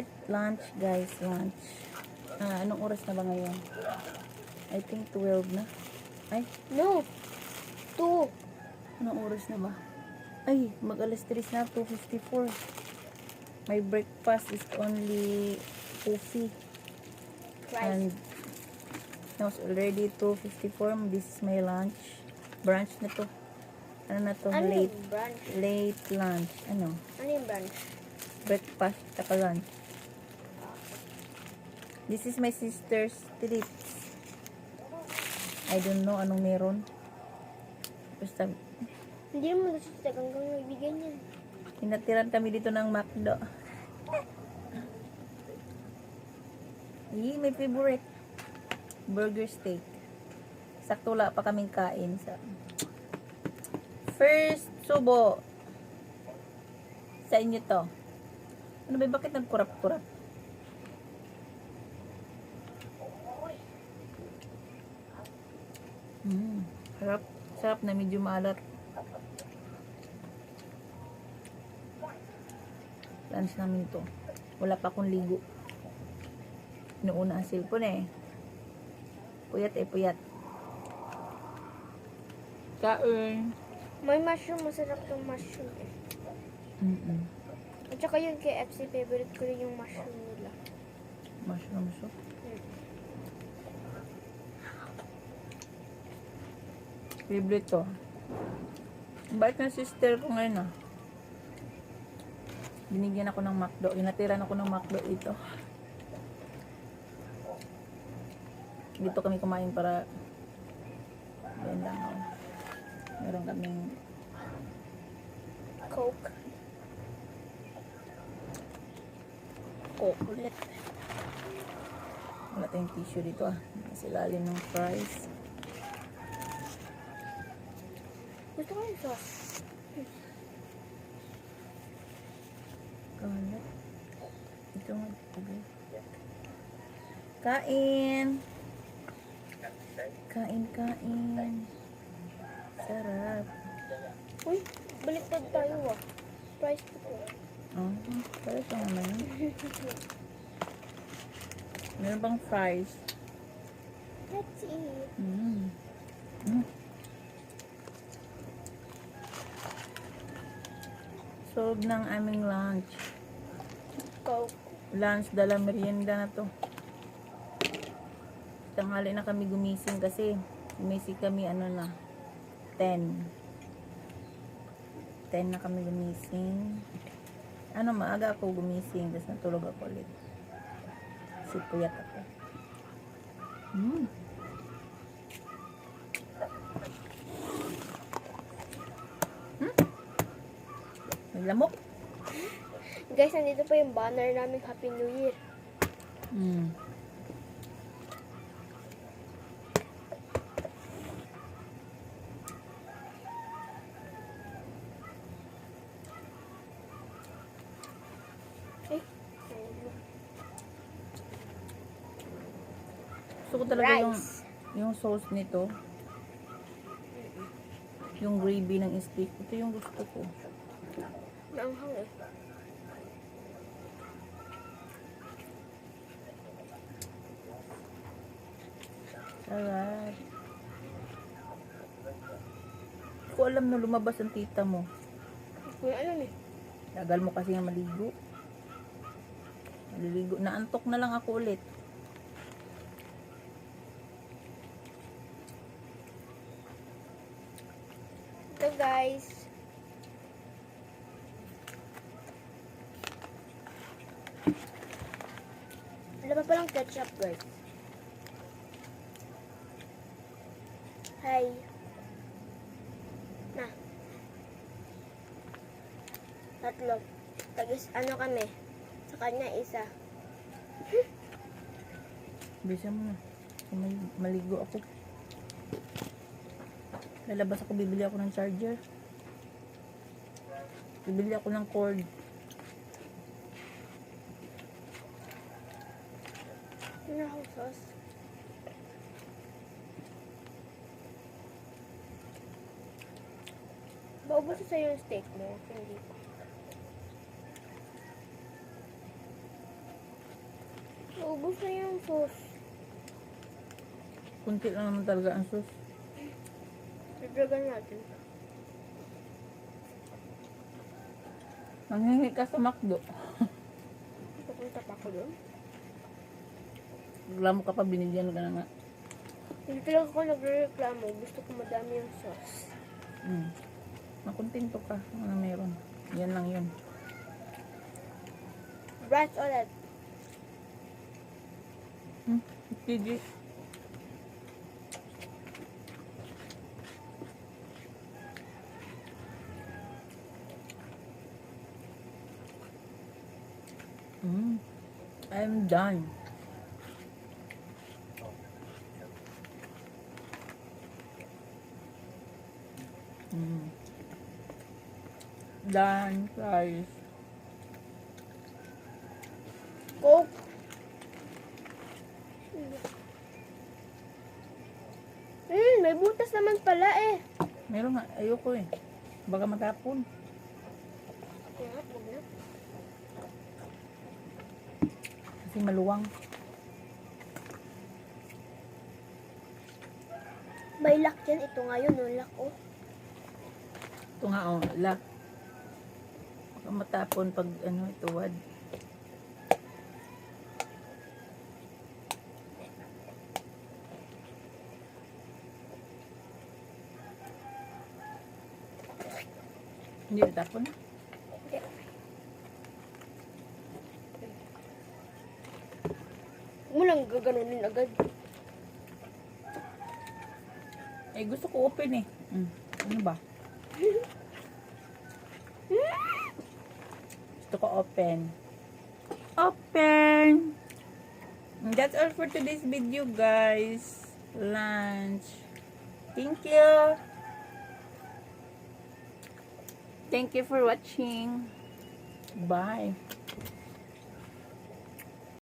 eat lunch, guys. Lunch. Anong oras na ba ngayon? I think 12 na. Ay, No. 2. anong oras na ba? Ay, mag-alas 3 na, 2:54. My breakfast is only coffee. And now it's already 2:54. This is my lunch. Brunch na to. Ano na to? Ano Late. yung brunch? Late lunch. Ano? Ano yung brunch? Breakfast taka lunch. This is my sister's treats. I don't know anong meron. Basta, Hindi mo gusto sa hanggang maibigyan yan. inatiran kami dito ng McDo. May favorite. Burger steak. Sakto wala pa kaming kain sa first subo. Sa inyo to. Ano ba? Bakit nagkurap-kurap? Sarap. Sarap na medyo maalat. Lunch namin to. Wala pa akong ligo. Inuuna ang cellphone eh. Puyat eh, puyat. Kain. May mushroom. Masarap yung mushroom eh. At saka yung KFC, favorite ko rin yung mushroom nila. Mushroom soup. Favorite to. Bait ng sister ko ngayon ah. Binigyan ako ng McDo. Inatiran ako ng McDo ito. Dito kami kumain para yan lang oh. Meron kaming Coke. Coke ulit. Wala tayong tissue dito ah. Nasa ilalim ng fries. Gusto ko yung sauce. Kalat. Ito nga. Okay. Kain. Kain. Sarap. Uy, baliktad tayo ah. Price ko po. Oh, pala ito naman. Meron bang fries? Let's eat. Solve ng aming lunch. Coke. Lunch, dala merienda na to. Tanghali na kami gumising kasi gumising kami 10 na kami gumising. Maaga ako gumising tapos natulog ako ulit. Kasi puyat ako. May lamok. Guys, nandito pa yung banner namin Happy New Year. Gusto ko talaga Rice. yung sauce nito. Yung gravy ng steak. Ito yung gusto ko. Naanghang eh. Sarap. Hindi ko alam na lumabas ang tita mo. Hindi ko alam eh. Tagal mo kasi nga maligo. Maliligo. Naantok na lang ako ulit. Ito guys. Wala pa palang ketchup guys. Hi. Na. Tatlo. Tapos ano kami? Sa kanya isa. Bisa mo na. Maligo ako. Lalabas ako, bibili ako ng charger. Bibili ako ng cord. Ano ako sauce? Maubos sa'yo yung steak mo. Hindi ko. Naubos na yung sauce. Kunti lang naman talaga ang sauce. Dagdagan natin. Nanghingi ka sa McDo. Papunta pa ako doon. Reklamo ka pa, binigyan ka na nga. Hindi talaga ako nagre-reklamo. Gusto ko madami yung sauce. Makontento ka na meron. Yan lang yun. Rice ulit. TG. I'm done. Done, guys. Coke. May butas naman pala eh. Meron nga, ayoko eh. Baka matapon. Kaya, huwag na. Kasi maluwang. May lock yan. Ito nga yun, no? Lock, oh. Ito nga, oh, la. Baka matapon pag, ano, ituwad. Hindi natapon. Okay. Huwag mo lang gaganunin agad. Eh, gusto ko open eh. Ano ba? Gusto ko open. Open! And that's all for today's video, guys. Lunch. Thank you. Thank you for watching. Bye.